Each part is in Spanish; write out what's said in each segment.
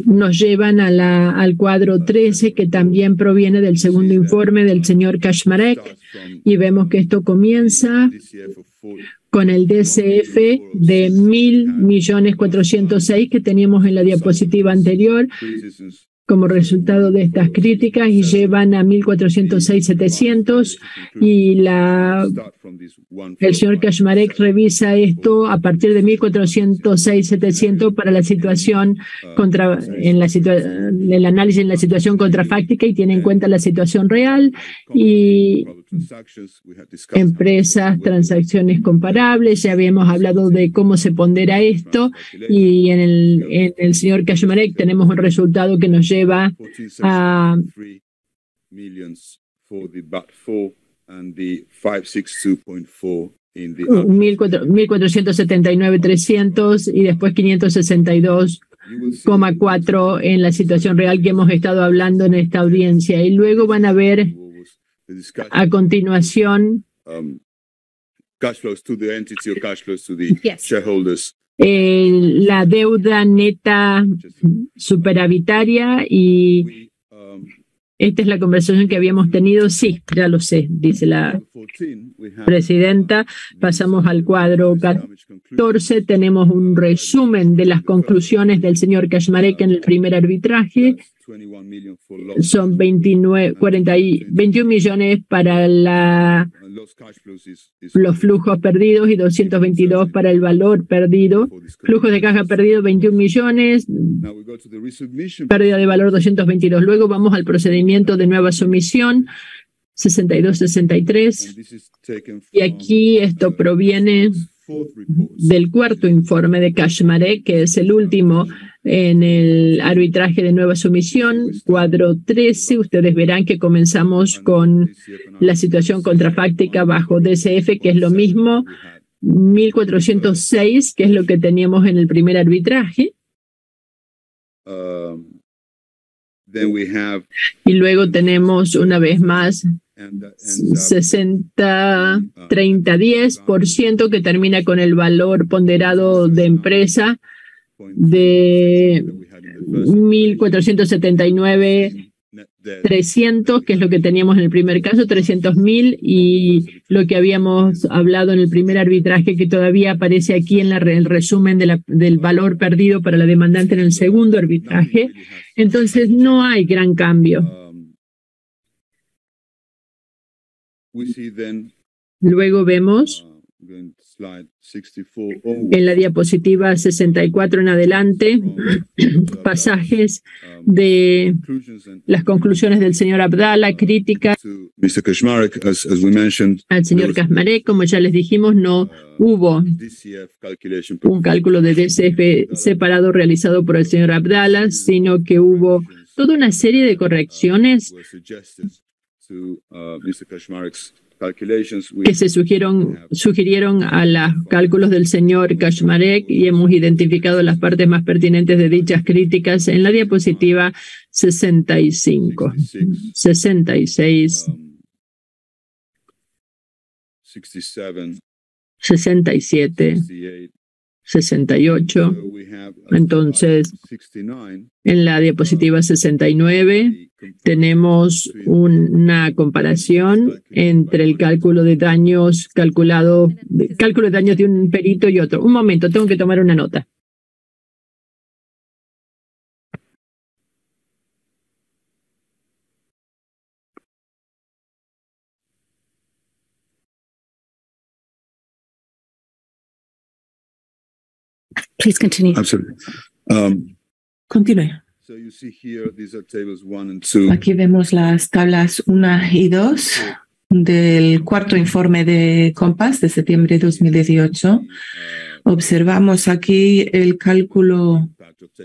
nos llevan al cuadro 13, que también proviene del segundo informe del señor Kaczmarek, y vemos que esto comienza con el DCF de 1.406.000 que teníamos en la diapositiva anterior como resultado de estas críticas, y llevan a 1.406.700, y el señor Kaczmarek revisa esto a partir de 1.406.700 para la situación el análisis en la situación contrafáctica, y tiene en cuenta la situación real y empresas, transacciones comparables. Ya habíamos hablado de cómo se pondera esto, y en el señor Kaczmarek tenemos un resultado que nos lleva a 1.479.300 y después 562,4 en la situación real que hemos estado hablando en esta audiencia. Y luego van a ver a continuación la deuda neta superavitaria, y esta es la conversación que habíamos tenido. Sí, ya lo sé, dice la presidenta. Pasamos al cuadro 14. Tenemos un resumen de las conclusiones del señor Kaczmarek en el primer arbitraje. Son 21 millones para los flujos perdidos y 222 para el valor perdido. Flujos de caja perdido 21 millones, pérdida de valor 222. Luego vamos al procedimiento de nueva sumisión 62-63, y aquí esto proviene del cuarto informe de Kaczmarek, que es el último en el arbitraje de nueva sumisión, cuadro 13. Ustedes verán que comenzamos con la situación contrafáctica bajo DCF, que es lo mismo, 1.406, que es lo que teníamos en el primer arbitraje. Y luego tenemos una vez más 60-30-10%, que termina con el valor ponderado de empresa de 1.479.300, que es lo que teníamos en el primer caso, 300.000, y lo que habíamos hablado en el primer arbitraje, que todavía aparece aquí en el resumen del valor perdido para la demandante en el segundo arbitraje. Entonces no hay gran cambio. Luego vemos en la diapositiva 64 en adelante pasajes de las conclusiones del señor Abdallah, crítica al señor Kaczmarek. Como ya les dijimos, no hubo un cálculo de DCF separado realizado por el señor Abdallah, sino que hubo toda una serie de correcciones que se sugirieron a los cálculos del señor Kaczmarek, y hemos identificado las partes más pertinentes de dichas críticas en la diapositiva 65, 66, 67, 68. Entonces, en la diapositiva 69 tenemos una comparación entre el cálculo de daños cálculo de daños de un perito y otro. Un momento, tengo que tomar una nota. Please continue. Absolutely. Continúe. Aquí vemos las tablas 1 y 2 del cuarto informe de Compass de septiembre de 2018. Observamos aquí el cálculo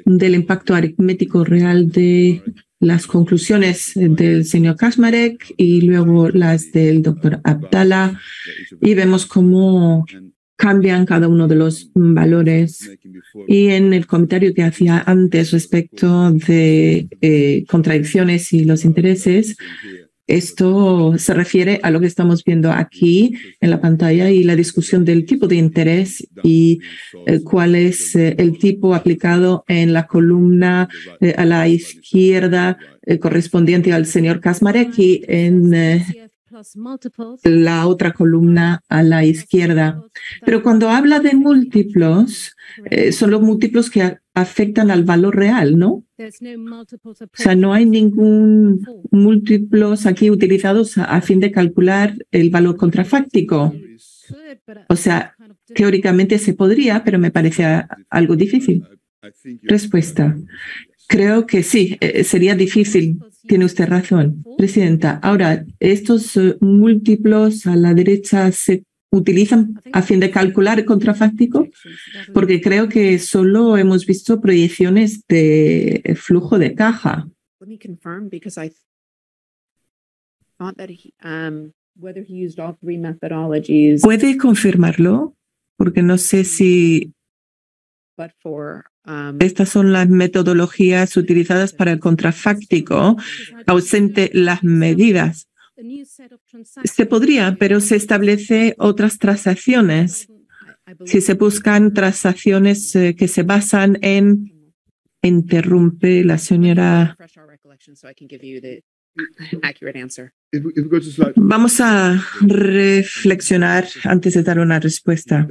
del impacto aritmético real de las conclusiones del señor Kaczmarek y luego las del doctor Abdallah, y vemos cómo cambian cada uno de los valores. Y en el comentario que hacía antes respecto de contradicciones y los intereses, Esto se refiere a lo que estamos viendo aquí en la pantalla y la discusión del tipo de interés y cuál es el tipo aplicado en la columna a la izquierda correspondiente al señor Kaczmarek y en la otra columna a la izquierda. Pero cuando habla de múltiplos, son los múltiplos que afectan al valor real, ¿no? O sea, no hay ningún múltiplos aquí utilizados a fin de calcular el valor contrafáctico. O sea, teóricamente se podría, pero me parece algo difícil. Respuesta. Creo que sí, sería difícil. Tiene usted razón, Presidenta. Ahora, estos múltiplos a la derecha se utilizan a fin de calcular el contrafáctico, porque creo que solo hemos visto proyecciones de flujo de caja. ¿Puede confirmarlo? Porque no sé si estas son las metodologías utilizadas para el contrafáctico, ausente las medidas. Se podría, pero se establece otras transacciones. Si se buscan transacciones que se basan en... Interrumpe la señora. Vamos a reflexionar antes de dar una respuesta.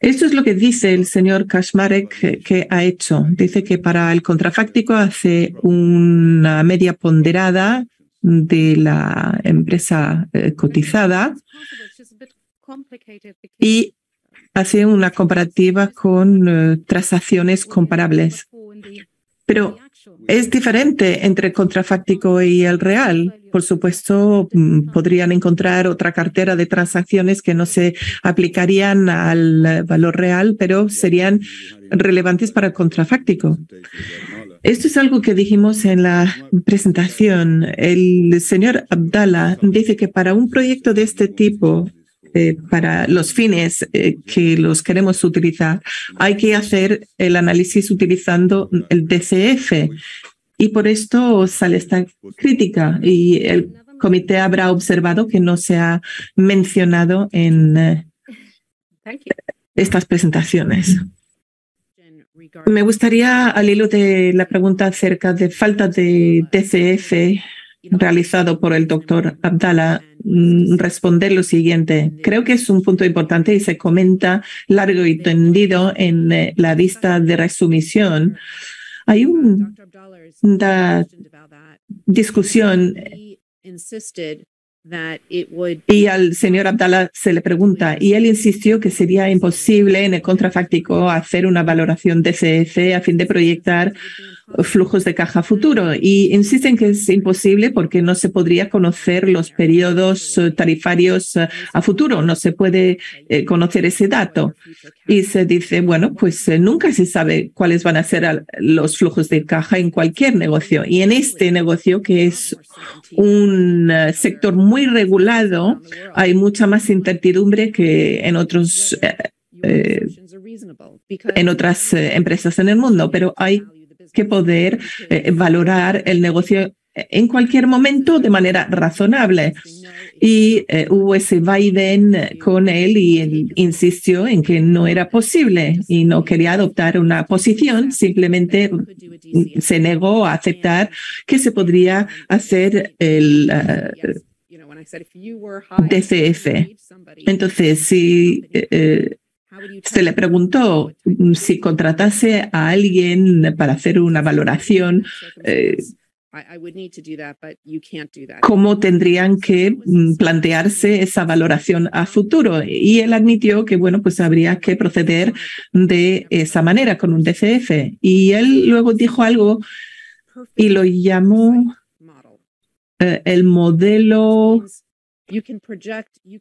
Esto es lo que dice el señor Kaczmarek que ha hecho. Dice que para el contrafáctico hace una media ponderada de la empresa cotizada y hace una comparativa con transacciones comparables. Pero es diferente entre el contrafáctico y el real. Por supuesto, podrían encontrar otra cartera de transacciones que no se aplicarían al valor real, pero serían relevantes para el contrafáctico. Esto es algo que dijimos en la presentación. El señor Abdallah dice que para un proyecto de este tipo, para los fines que los queremos utilizar, hay que hacer el análisis utilizando el DCF. Y por esto sale esta crítica y el comité habrá observado que no se ha mencionado en estas presentaciones. Me gustaría, al hilo de la pregunta acerca de falta de DCF realizado por el doctor Abdallah, responder lo siguiente. Creo que es un punto importante y se comenta largo y tendido en la lista de resumisión. Hay una discusión y al señor Abdallah se le pregunta y él insistió que sería imposible en el contrafáctico hacer una valoración DCF a fin de proyectar flujos de caja futuro y insisten que es imposible porque no se podría conocer los periodos tarifarios a futuro, no se puede conocer ese dato. Y se dice, bueno, pues nunca se sabe cuáles van a ser los flujos de caja en cualquier negocio. Y en este negocio, que es un sector muy regulado, hay mucha más incertidumbre que en otras empresas en el mundo, pero hay que poder valorar el negocio en cualquier momento de manera razonable. Y hubo ese vaivén con él y él insistió en que no era posible y no quería adoptar una posición, simplemente se negó a aceptar que se podría hacer el DCF. Entonces, si se le preguntó si contratase a alguien para hacer una valoración, cómo tendrían que plantearse esa valoración a futuro. Y él admitió que, bueno, pues habría que proceder de esa manera, con un DCF. Y él luego dijo algo y lo llamó el modelo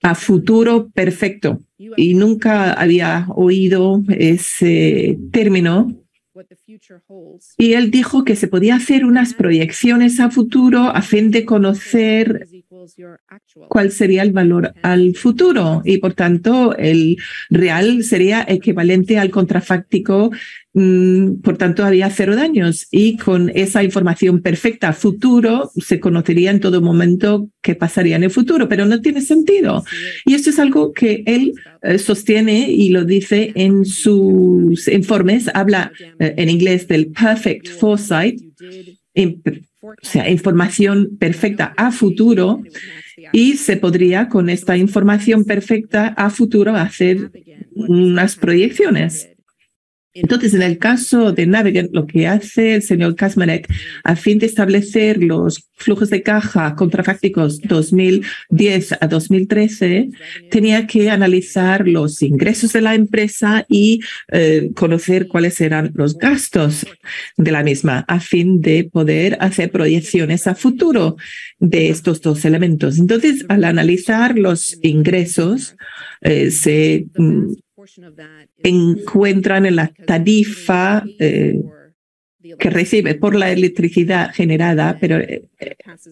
a futuro perfecto. Y nunca había oído ese término. Y él dijo que se podía hacer unas proyecciones a futuro a fin de conocer cuál sería el valor al futuro y, por tanto, el real sería equivalente al contrafáctico. Por tanto, había 0 daños y con esa información perfecta a futuro se conocería en todo momento qué pasaría en el futuro, pero no tiene sentido. Y esto es algo que él sostiene y lo dice en sus informes. Habla en inglés del perfect foresight, o sea, información perfecta a futuro, y se podría con esta información perfecta a futuro hacer unas proyecciones. Entonces, en el caso de Navigant, lo que hace el señor Kaczmarek a fin de establecer los flujos de caja contrafácticos 2010 a 2013, tenía que analizar los ingresos de la empresa y conocer cuáles eran los gastos de la misma, a fin de poder hacer proyecciones a futuro de estos dos elementos. Entonces, al analizar los ingresos, se encuentran en la tarifa que recibe por la electricidad generada, pero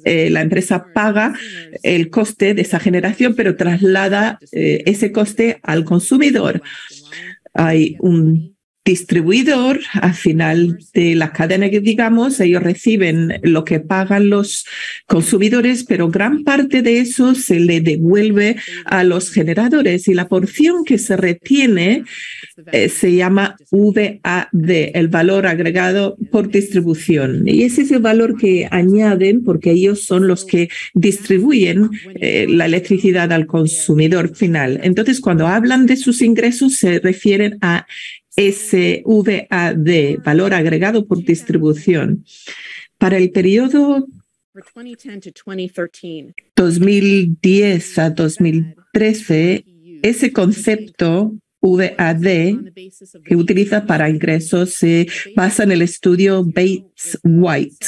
la empresa paga el coste de esa generación, pero traslada ese coste al consumidor. Hay un distribuidor al final de la cadena, que digamos, ellos reciben lo que pagan los consumidores, pero gran parte de eso se le devuelve a los generadores y la porción que se retiene se llama VAD, el valor agregado por distribución. Y ese es el valor que añaden porque ellos son los que distribuyen la electricidad al consumidor final. Entonces, cuando hablan de sus ingresos, se refieren a ese VAD, valor agregado por distribución. Para el periodo 2010 a 2013, ese concepto VAD que utiliza para ingresos se basa en el estudio Bates-White.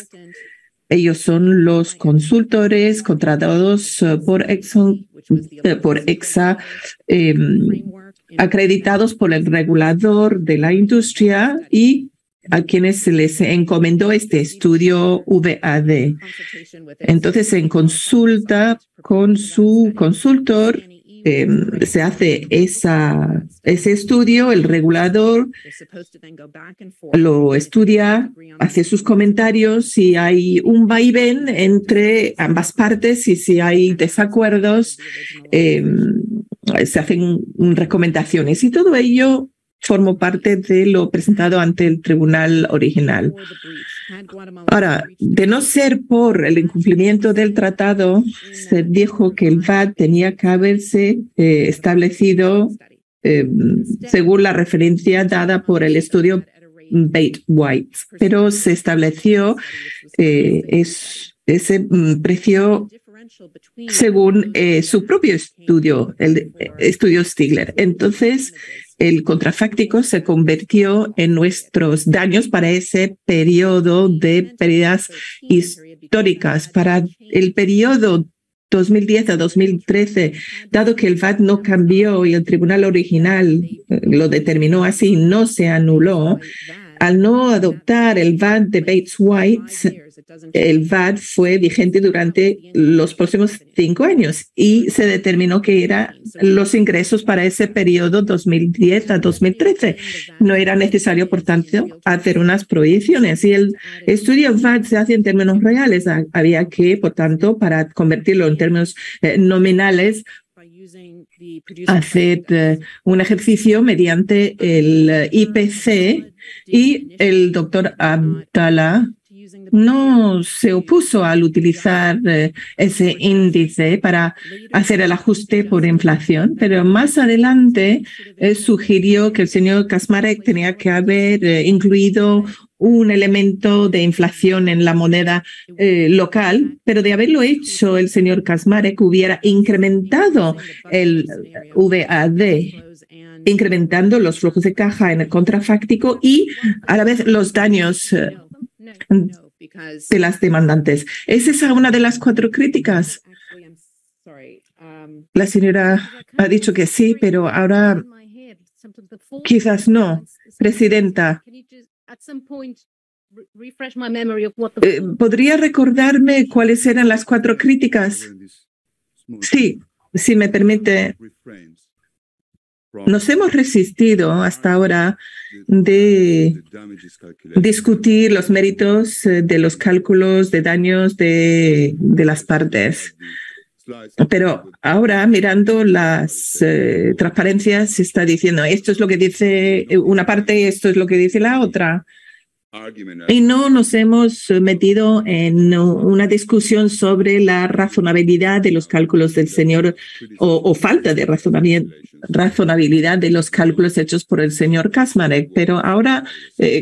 Ellos son los consultores contratados por Exsa, acreditados por el regulador de la industria y a quienes se les encomendó este estudio VAD. Entonces, en consulta con su consultor, se hace ese estudio, el regulador lo estudia, hace sus comentarios, si hay un vaivén entre ambas partes y si hay desacuerdos, se hacen recomendaciones y todo ello formó parte de lo presentado ante el tribunal original. Ahora, de no ser por el incumplimiento del tratado, se dijo que el VAT tenía que haberse establecido según la referencia dada por el estudio Bates-White, pero se estableció ese precio según su propio estudio, el estudio Stigler. Entonces, el contrafáctico se convirtió en nuestros daños para ese periodo de pérdidas históricas. Para el periodo 2010 a 2013, dado que el VAT no cambió y el tribunal original lo determinó así, no se anuló, al no adoptar el VAT de Bates-White, el VAT fue vigente durante los próximos 5 años y se determinó que eran los ingresos para ese periodo 2010 a 2013. No era necesario, por tanto, hacer unas proyecciones. Y el estudio VAT se hace en términos reales. Había que, por tanto, para convertirlo en términos nominales, hacer un ejercicio mediante el IPC, y el doctor Abdallah no se opuso al utilizar ese índice para hacer el ajuste por inflación, pero más adelante sugirió que el señor Kaczmarek tenía que haber incluido un elemento de inflación en la moneda local, pero de haberlo hecho el señor Kaczmarek hubiera incrementado el VAD, incrementando los flujos de caja en el contrafáctico y a la vez los daños de las demandantes. ¿Es esa una de las 4 críticas? La señora ha dicho que sí, pero ahora quizás no. Presidenta, ¿podría recordarme cuáles eran las 4 críticas? Sí, si me permite, nos hemos resistido hasta ahora de discutir los méritos de los cálculos de daños de las partes. Pero ahora, mirando las transparencias, se está diciendo esto es lo que dice una parte y esto es lo que dice la otra. Y no nos hemos metido en una discusión sobre la razonabilidad de los cálculos del señor o falta de razonabilidad de los cálculos hechos por el señor Kaczmarek. Pero ahora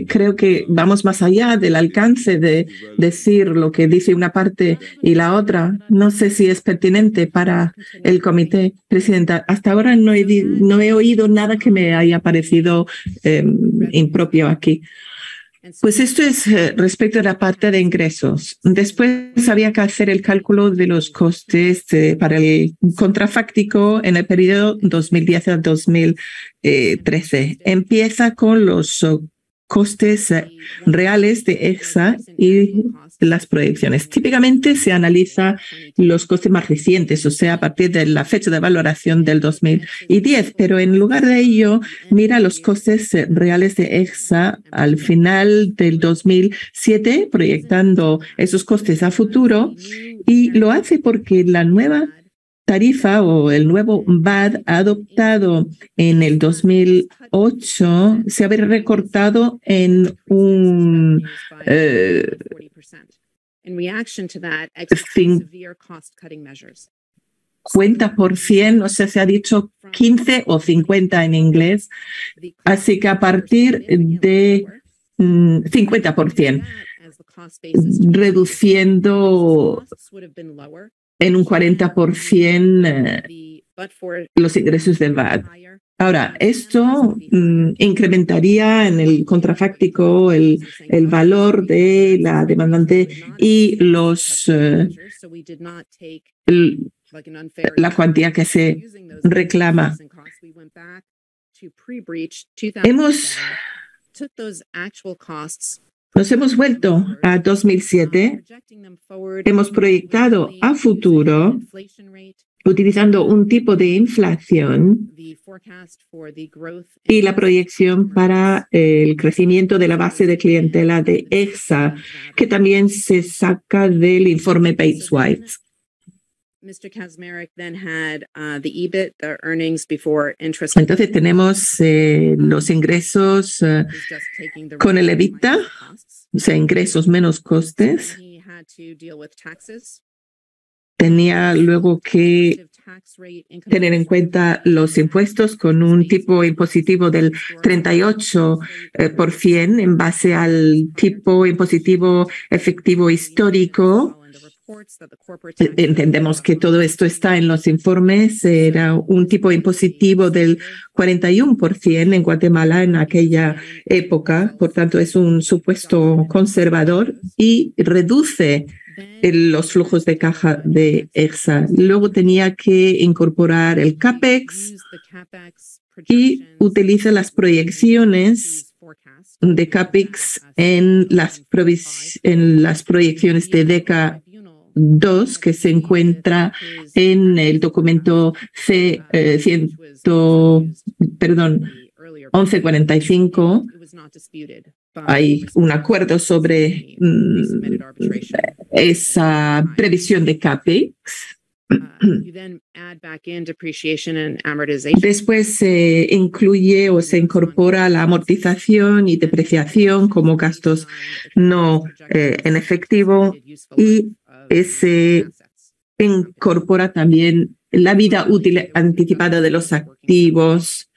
creo que vamos más allá del alcance de decir lo que dice una parte y la otra. No sé si es pertinente para el comité, Presidenta. Hasta ahora no he oído nada que me haya parecido impropio aquí. Pues esto es respecto a la parte de ingresos. Después había que hacer el cálculo de los costes para el contrafáctico en el periodo 2010 a 2013. Empieza con los costes reales de EXA y las proyecciones. Típicamente se analiza los costes más recientes, o sea, a partir de la fecha de valoración del 2010, pero en lugar de ello, mira los costes reales de EXA al final del 2007, proyectando esos costes a futuro, y lo hace porque la nueva tarifa o el nuevo VAT adoptado en el 2008 se había recortado en un 50%, o sea, se ha dicho 15 o 50 en inglés, así que a partir de 50%, reduciendo en un 40% los ingresos del VAT. Ahora, esto incrementaría en el contrafáctico el valor de la demandante y la cuantía que se reclama. Nos hemos vuelto a 2007, hemos proyectado a futuro utilizando un tipo de inflación y la proyección para el crecimiento de la base de clientela de EXA, que también se saca del informe Bates-White. Entonces tenemos los ingresos con el EBITDA, o sea, ingresos menos costes. Tenía luego que tener en cuenta los impuestos con un tipo impositivo del 38% en base al tipo impositivo efectivo histórico. Entendemos que todo esto está en los informes. Era un tipo impositivo del 41% en Guatemala en aquella época. Por tanto, es un supuesto conservador y reduce los flujos de caja de EXA. Luego tenía que incorporar el CAPEX y utiliza las proyecciones de CAPEX en las proyecciones de DECA 2 que se encuentra en el documento 1145. Hay un acuerdo sobre esa previsión de CAPEX. Después se incluye o se incorpora la amortización y depreciación como gastos no en efectivo y se incorpora también la vida útil anticipada de los activos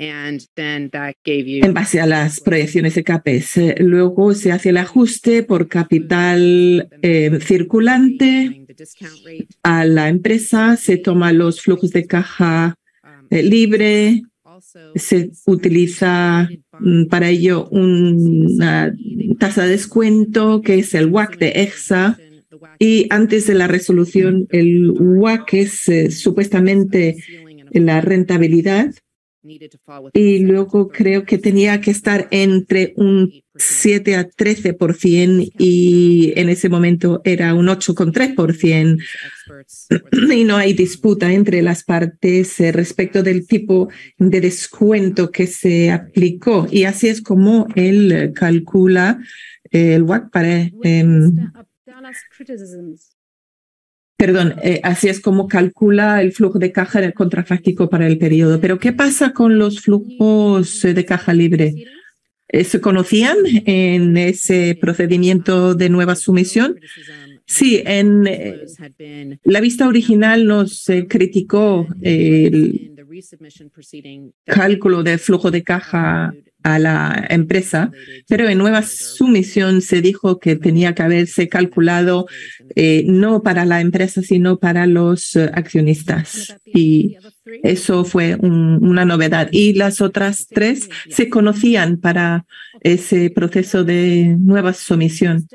en base a las proyecciones de CAPEX. Luego se hace el ajuste por capital circulante a la empresa, se toman los flujos de caja libre, se utiliza para ello una tasa de descuento que es el WACC de EXA. Y antes de la resolución, el WACC es supuestamente la rentabilidad. Y luego creo que tenía que estar entre un 7 a 13% y en ese momento era un 8,3%. Y no hay disputa entre las partes respecto del tipo de descuento que se aplicó. Y así es como él calcula el WACC para... así es como calcula el flujo de caja del contrafáctico para el periodo. Pero ¿qué pasa con los flujos de caja libre? ¿Se conocían en ese procedimiento de nueva sumisión? Sí, en la vista original nos criticó el cálculo de flujo de caja a la empresa, pero en nueva sumisión se dijo que tenía que haberse calculado no para la empresa, sino para los accionistas. Y eso fue una novedad. Y las otras tres se conocían para ese proceso de nueva sumisión.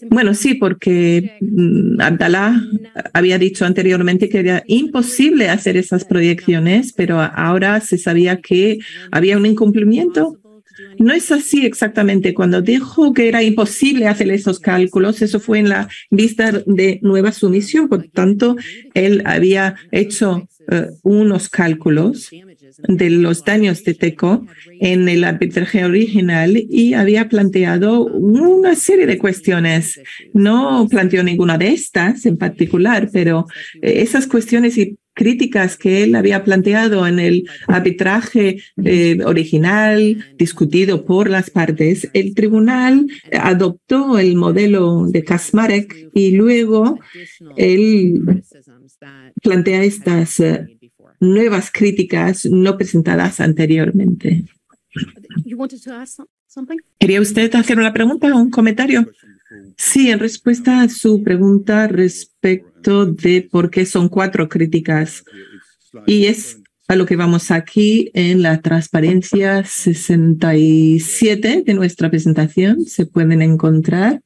Bueno, sí, porque Abdallah había dicho anteriormente que era imposible hacer esas proyecciones, pero ahora se sabía que había un incumplimiento. No es así exactamente. Cuando dijo que era imposible hacer esos cálculos, eso fue en la vista de nueva sumisión. Por tanto, él había hecho unos cálculos de los daños de TECO en el arbitraje original y había planteado una serie de cuestiones. No planteó ninguna de estas en particular, pero esas cuestiones y críticas que él había planteado en el arbitraje original, discutido por las partes, el tribunal adoptó el modelo de Kaczmarek y luego él plantea estas nuevas críticas no presentadas anteriormente. ¿Quería usted hacer una pregunta o un comentario? Sí, en respuesta a su pregunta respecto de por qué son 4 críticas. Y es a lo que vamos aquí en la transparencia 67 de nuestra presentación. Se pueden encontrar.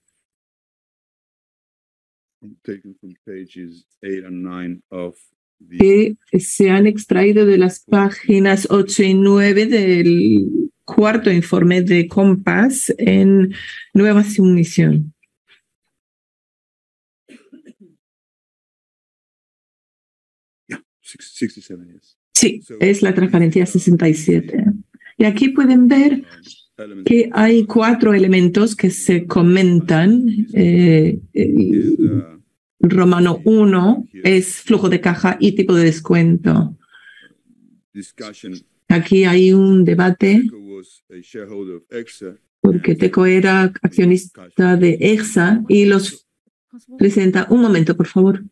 Que se han extraído de las páginas 8 y 9 del cuarto informe de Compass en nueva sumisión. Sí, es la transparencia 67. Y aquí pueden ver que hay 4 elementos que se comentan. Romano 1 es flujo de caja y tipo de descuento. Aquí hay un debate porque TECO era accionista de EXA y los presenta. Un momento, por favor.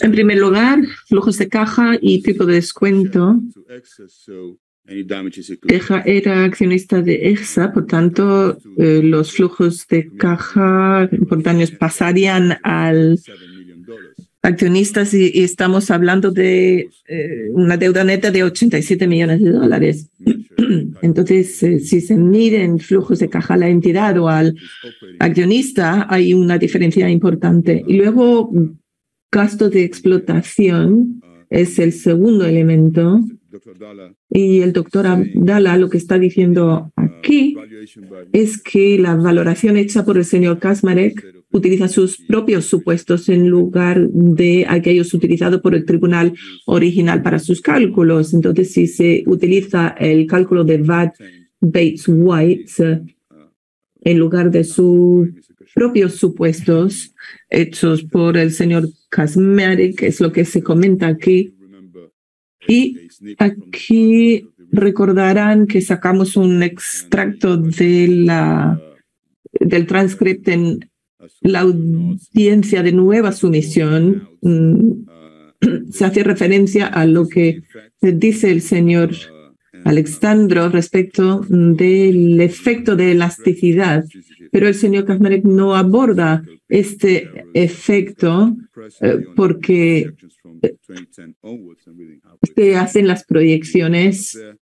En primer lugar, flujos de caja y tipo de descuento. EXA era accionista de EXA, por tanto, los flujos de caja por daños pasarían al accionistas y estamos hablando de una deuda neta de $87 millones. Entonces, si se miden flujos de caja a la entidad o al accionista, hay una diferencia importante. Y luego, gasto de explotación es el segundo elemento. Y el doctor Abdallah lo que está diciendo aquí es que la valoración hecha por el señor Kaczmarek utiliza sus propios supuestos en lugar de aquellos utilizados por el tribunal original para sus cálculos. Entonces, si se utiliza el cálculo de VAT Bates White en lugar de sus propios supuestos hechos por el señor Kaczmarek, es lo que se comenta aquí. Y aquí recordarán que sacamos un extracto de del transcript en la audiencia de nueva sumisión. Se hace referencia a lo que dice el señor Alexandro respecto del efecto de elasticidad pero el señor Kaczmarek no aborda este efecto porque se hacen las proyecciones